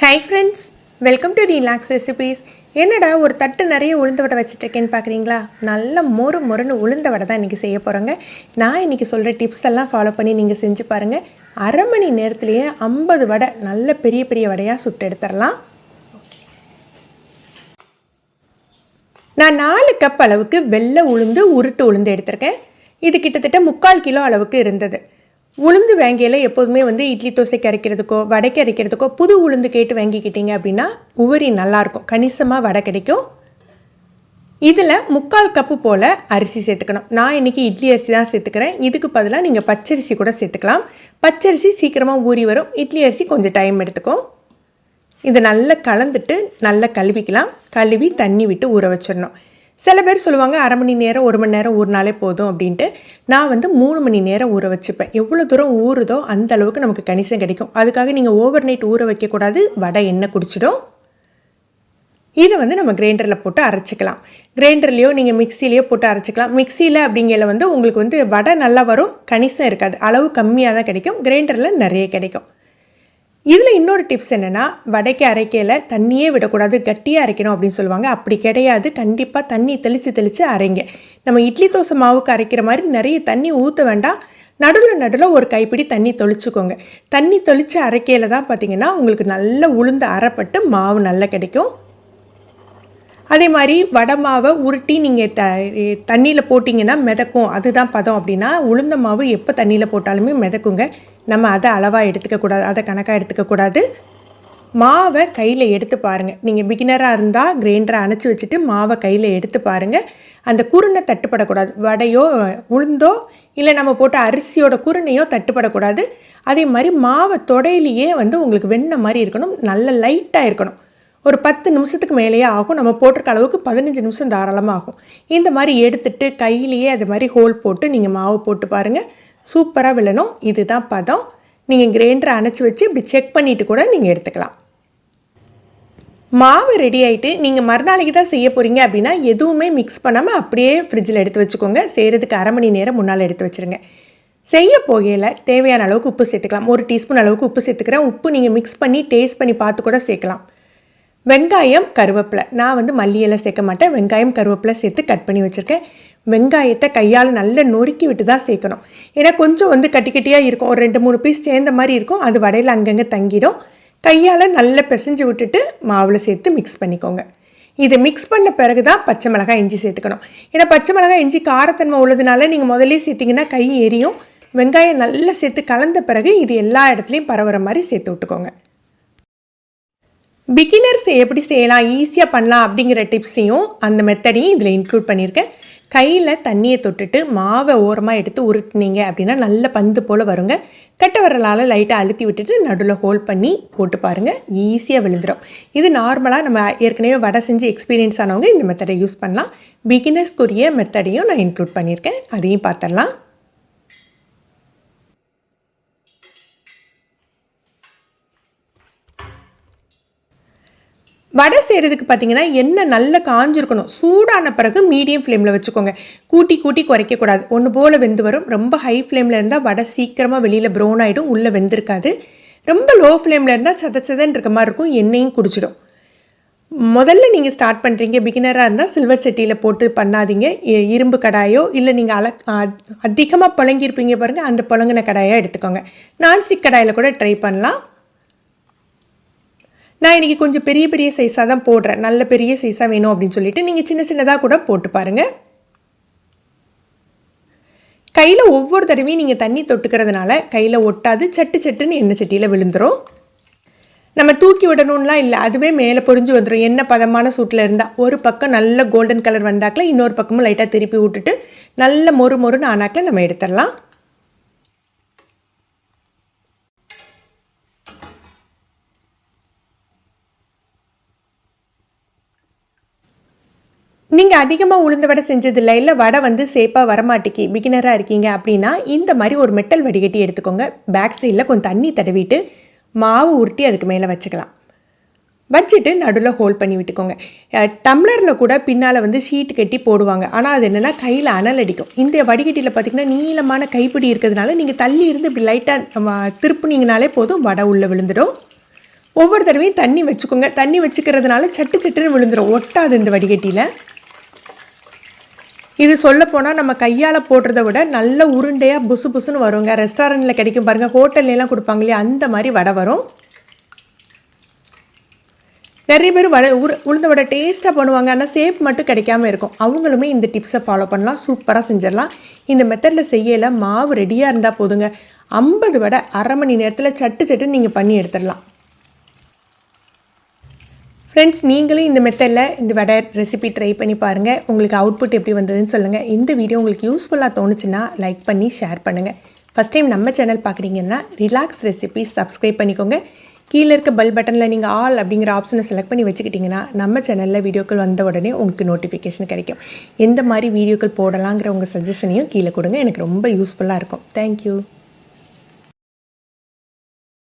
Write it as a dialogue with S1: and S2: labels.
S1: Hi friends, welcome to relax recipes. என்னடா ஒரு தட்டு நிறைய உளுந்த வடை வச்சுட்ருக்கேன்னு பார்க்குறீங்களா? நல்ல மொறுன்னு உளுந்த வடை தான் இன்றைக்கி செய்ய போகிறோங்க. நான் இன்றைக்கி சொல்கிற டிப்ஸ் எல்லாம் ஃபாலோ பண்ணி நீங்கள் செஞ்சு பாருங்கள். அரை மணி நேரத்துலேயே 50 வடை நல்ல பெரிய பெரிய வடையாக சுட்டு எடுத்துடலாம். நான் 4 கப் அளவுக்கு வெள்ளை உளுந்து உருட்டு உளுந்து எடுத்திருக்கேன். இது கிட்டத்தட்ட 3/4 கிலோ அளவுக்கு இருந்தது. உளுந்து வாங்கியில் எப்போதுமே இட்லி தோசைக்கு அரைக்கிறதுக்கோ வடைக்கு அரைக்கிறதுக்கோ புது உளுந்து கேட்டு வாங்கிக்கிட்டீங்க அப்படின்னா உவரி நல்லாயிருக்கும், கணிசமாக வடை கிடைக்கும். இதில் 3/4 கப்பு போல் அரிசி சேர்த்துக்கணும். நான் இன்றைக்கி இட்லி அரிசி தான் சேர்த்துக்கிறேன். இதுக்கு பதிலாக நீங்கள் பச்சரிசி கூட சேர்த்துக்கலாம். பச்சரிசி சீக்கிரமாக ஊறி வரும், இட்லி அரிசி கொஞ்சம் டைம் எடுத்துக்கும். இதை நல்லா கலந்துட்டு நல்லா கழுவிக்கலாம். கழுவி தண்ணி விட்டு ஊற வச்சிடணும். சில பேர் சொல்லுவாங்க அரை மணி நேரம் 1 மணி நேரம் ஊறினாலே போதும் அப்படின்ட்டு. நான் 3 மணி நேரம் ஊற வச்சுப்பேன். எவ்வளோ தூரம் ஊறுதோ அந்த அளவுக்கு நமக்கு கணிசம் கிடைக்கும். அதுக்காக நீங்கள் ஓவர் நைட் ஊற வைக்கக்கூடாது, வடை எண்ணெய் குடிச்சிடும். இதை நம்ம கிரைண்டரில் போட்டு அரைச்சிக்கலாம். கிரைண்டர்லேயோ நீங்கள் மிக்சிலேயோ போட்டு அரைச்சிக்கலாம். மிக்சியில் அப்படிங்கிற உங்களுக்கு வடை நல்லா வரும், கணிசம் இருக்காது, அளவு கம்மியாக தான் கிடைக்கும். கிரைண்டரில் நிறைய கிடைக்கும். இதில் இன்னொரு டிப்ஸ் என்னென்னா, வடைக்கு அரைக்கையில் தண்ணியே விடக்கூடாது, கட்டியாக அரைக்கணும் அப்படின்னு சொல்லுவாங்க. அப்படி கிடையாது. கண்டிப்பாக தண்ணி தெளித்து அரைங்க. நம்ம இட்லி தோசை மாவுக்கு அரைக்கிற மாதிரி நிறைய தண்ணி ஊற்ற வேண்டாம். நடுவில் ஒரு கைப்பிடி தண்ணி தொளிச்சுக்கோங்க. தண்ணி தொளித்து அரைக்கையில் தான் பார்த்திங்கன்னா உங்களுக்கு நல்ல உளுந்து அரைப்பட்டு மாவு நல்லா கிடைக்கும். அதே மாதிரி வடை மாவை உருட்டி நீங்கள் தண்ணியில் போட்டிங்கன்னா மிதக்கும், அதுதான் பதம் அப்படின்னா. உளுந்த மாவு எப்போ தண்ணியில் போட்டாலுமே மிதக்குங்க. நம்ம அதை அளவாக எடுத்துக்கக்கூடாது, அதை கணக்காக எடுத்துக்கக்கூடாது. மாவை கையில் எடுத்து பாருங்கள். நீங்கள் பிகினராக இருந்தால் கிரைண்டரை அணைச்சி வச்சுட்டு மாவை கையில் எடுத்து பாருங்கள். அந்த குருணை தட்டுப்படக்கூடாது. வடையோ உளுந்தோ இல்லை நம்ம போட்ட அரிசியோட குருணையோ தட்டுப்படக்கூடாது. அதே மாதிரி மாவை தொடையிலேயே உங்களுக்கு வெண்ணெய் மாதிரி இருக்கணும், நல்ல லைட்டாக இருக்கணும். ஒரு 10 நிமிஷத்துக்கு மேலேயே ஆகும். நம்ம போட்டிருக்க அளவுக்கு 15 நிமிஷம் தாராளமாக ஆகும். இந்த மாதிரி எடுத்துட்டு கையிலேயே அது மாதிரி ஹோல் போட்டு நீங்கள் மாவு போட்டு பாருங்கள். சூப்பராக விழணும். இதுதான் பதம். நீங்கள் கிரைண்டரை அணைச்சி வச்சு இப்படி செக் பண்ணிவிட்டு கூட நீங்கள் எடுத்துக்கலாம். மாவு ரெடி ஆகிட்டு நீங்கள் மறுநாளைக்கு தான் செய்ய போகிறீங்க அப்படின்னா எதுவுமே மிக்ஸ் பண்ணாமல் அப்படியே ஃப்ரிட்ஜில் எடுத்து வச்சுக்கோங்க. செய்கிறதுக்கு அரை மணி நேரம் முன்னால் எடுத்து வச்சுருங்க. செய்ய போகையில் தேவையான அளவுக்கு உப்பு சேர்த்துக்கலாம். 1 டீஸ்பூன் அளவுக்கு உப்பு சேர்த்துக்கிறேன். உப்பு நீங்கள் மிக்ஸ் பண்ணி டேஸ்ட் பண்ணி பார்த்து கூட சேர்க்கலாம். வெங்காயம், கருவேப்பிலை, நான் மல்லியெல்லாம் சேர்க்க மாட்டேன். வெங்காயம் கருவேப்பிலை சேர்த்து கட் பண்ணி வச்சுருக்கேன். வெங்காயத்தை கையால் நல்லா நொறுக்கி விட்டு தான் சேர்க்கணும். ஏன்னா கொஞ்சம் கட்டி கட்டியாக இருக்கும், ஒரு 2-3 பீஸ் சேர்ந்த மாதிரி இருக்கும். அது வடையில் அங்கங்கே தங்கிடும். கையால் நல்லா பிசைஞ்சு விட்டுட்டு மாவில் சேர்த்து மிக்ஸ் பண்ணிக்கோங்க. இதை மிக்ஸ் பண்ண பிறகு தான் பச்சை மிளகாய் இஞ்சி சேர்த்துக்கணும். ஏன்னா பச்சை மிளகாய் இஞ்சி காரத்தன்மை உள்ளதுனால நீங்கள் முதலே சேர்த்திங்கன்னா கை எரியும். வெங்காயம் நல்லா சேர்த்து கலந்த பிறகு இது எல்லா இடத்துலையும் பரவுற மாதிரி சேர்த்து விட்டுக்கோங்க. பிகினர்ஸ் எப்படி செய்யலாம், ஈஸியாக பண்ணலாம் அப்படிங்கிற டிப்ஸையும் அந்த மெத்தடையும் இதில் இன்க்ளூட் பண்ணியிருக்கேன். கையில் தண்ணியை தொட்டுட்டு மாவை ஓரமாக எடுத்து உருட்டினீங்க அப்படின்னா நல்ல பந்து போல் வருங்க. கட்டை விரலால் லைட்டாக அழுத்தி விட்டுட்டு நடுவில் ஹோல்ட் பண்ணி போட்டு பாருங்கள், ஈஸியாக விழுந்துடும். இது நார்மலாக நம்ம ஏற்கனவே வடை செஞ்சு எக்ஸ்பீரியன்ஸ் ஆனவங்க இந்த மெத்தடை யூஸ் பண்ணலாம். பிகினர்ஸ்க்குரிய மெத்தடையும் நான் இன்க்ளூட் பண்ணியிருக்கேன், அதையும் பார்த்துடலாம். வடை செய்கிறதுக்கு பார்த்திங்கன்னா எண்ணெய் நல்லா காஞ்சிருக்கணும். சூடான பிறகு மீடியம் ஃப்ளேமில் வச்சுக்கோங்க. கூட்டி குறைக்கக்கூடாது. ஒன்று போல் வெந்து வரும். ரொம்ப ஹை ஃப்ளேமில் இருந்தால் வடை சீக்கிரமாக வெளியில் ப்ரௌன் ஆகிடும், உள்ளே வெந்திருக்காது. ரொம்ப லோ ஃப்ளேமில் இருந்தால் சதச்சதன்னு இருக்க மாதிரி இருக்கும், எண்ணெயும் குடிச்சிடும். முதல்ல நீங்கள் ஸ்டார்ட் பண்ணுறீங்க, பிகினராக இருந்தால் சில்வர் சட்டியில் போட்டு பண்ணாதீங்க. இரும்பு கடாயோ இல்லை நீங்கள் அதிகமாக புழங்கியிருப்பீங்க பாருங்கள், அந்த புழங்கின கடாயாக எடுத்துக்கோங்க. நான்ஸ்டிக் கடாயில் கூட ட்ரை பண்ணலாம். நான் இன்றைக்கி கொஞ்சம் பெரிய சைஸாக தான் போடுறேன். நல்ல பெரிய சைஸாக வேணும் அப்படின்னு சொல்லிட்டு நீங்கள் சின்னதாக கூட போட்டு பாருங்கள். கையில் ஒவ்வொரு தடவையும் நீங்கள் தண்ணி தொட்டுக்கிறதுனால கையில் ஒட்டாது, சட்டுன்னு எண்ணெய் சட்டியில் விழுந்துடும். நம்ம தூக்கி விடணும்லாம் இல்லை, அதுவே மேலே பொரிஞ்சு வந்துடும். எண்ணெய் பதமான சூட்டில் இருந்தால் ஒரு பக்கம் நல்ல கோல்டன் கலர் வந்தாக்கில் இன்னொரு பக்கமும் லைட்டாக திருப்பி விட்டுட்டு நல்ல மொறுன்னு ஆனாக்கில் நம்ம எடுத்துடலாம். நீங்கள் அதிகமாக உளுந்த வடை செஞ்சதில்லை, இல்லை வடை சேப்பாக வரமாட்டேக்கி பிகினராக இருக்கீங்க அப்படின்னா இந்த மாதிரி ஒரு மெட்டல் வடிகட்டி எடுத்துக்கோங்க. பேக் சைடில் கொஞ்சம் தண்ணி தடவிட்டு மாவு உருட்டி அதுக்கு மேலே வச்சுக்கலாம். வச்சுட்டு நடுவில் ஹோல்ட் பண்ணி விட்டுக்கோங்க. டம்ளரில் கூட பின்னால் ஷீட் கட்டி போடுவாங்க. ஆனால் அது என்னென்னா கையில் அனல் அடிக்கும். இந்த வடிகட்டியில் பார்த்திங்கன்னா நீளமான கைப்பிடி இருக்கிறதுனால நீங்கள் தள்ளி இருந்து இப்படி லைட்டாக திருப்புனீங்கனாலே போதும், வடை உள்ளே விழுந்துடும். ஒவ்வொரு தடவையும் தண்ணி வச்சுக்கோங்க. தண்ணி வச்சுக்கிறதுனால சட்டு சட்டுன்னு விழுந்துடும், ஒட்டாது இந்த வடிகட்டியில். இது சொல்லப்போனால் நம்ம கையால் போடுறத விட நல்ல உருண்டையாக புசு புசுன்னு வருங்க. ரெஸ்டாரண்ட்டில் கிடைக்கும் பாருங்கள், ஹோட்டல்லாம் கொடுப்பாங்க இல்லையா, அந்த மாதிரி வடை வரும். நிறைய பேர் உளுந்த வடை டேஸ்ட்டாக பண்ணுவாங்க, ஆனால் சேப் மட்டும் கிடைக்காம இருக்கும். அவங்களுமே இந்த டிப்ஸை ஃபாலோ பண்ணலாம், சூப்பராக செஞ்சிடலாம். இந்த மெத்தடில் செய்யலை, மாவு ரெடியாக இருந்தால் போதுங்க. 50 வடை அரை மணி நேரத்தில் சட்டு சட்டுன்னு நீங்கள் பண்ணி எடுத்துடலாம். ஃப்ரெண்ட்ஸ், நீங்களும் இந்த மெத்தடில் இந்த வடை ரெசிபி ட்ரை பண்ணி பாருங்கள். உங்களுக்கு அவுட்புட் எப்படி வந்ததுன்னு சொல்லுங்கள். இந்த வீடியோ உங்களுக்கு யூஸ்ஃபுல்லாக தோணுச்சுன்னா லைக் பண்ணி ஷேர் பண்ணுங்கள். ஃபஸ்ட் டைம் நம்ம சேனல் பார்க்குறீங்கன்னா ரிலாக்ஸ் ரெசிபிஸ் சப்ஸ்கிரைப் பண்ணிக்கோங்க. கீழே இருக்க பெல் பட்டனில் நீங்கள் ஆல் அப்படிங்கிற ஆப்ஷனை செலக்ட் பண்ணி வச்சுக்கிட்டிங்கன்னா நம்ம சேனலில் வீடியோக்கள் வந்த உடனே உங்களுக்கு நோட்டிஃபிகேஷன் கிடைக்கும். எந்த மாதிரி வீடியோக்கள் போடலாங்கிற உங்கள் சஜஷனையும் கீழே கொடுங்க, எனக்கு ரொம்ப யூஸ்ஃபுல்லாக இருக்கும். தேங்க்யூ.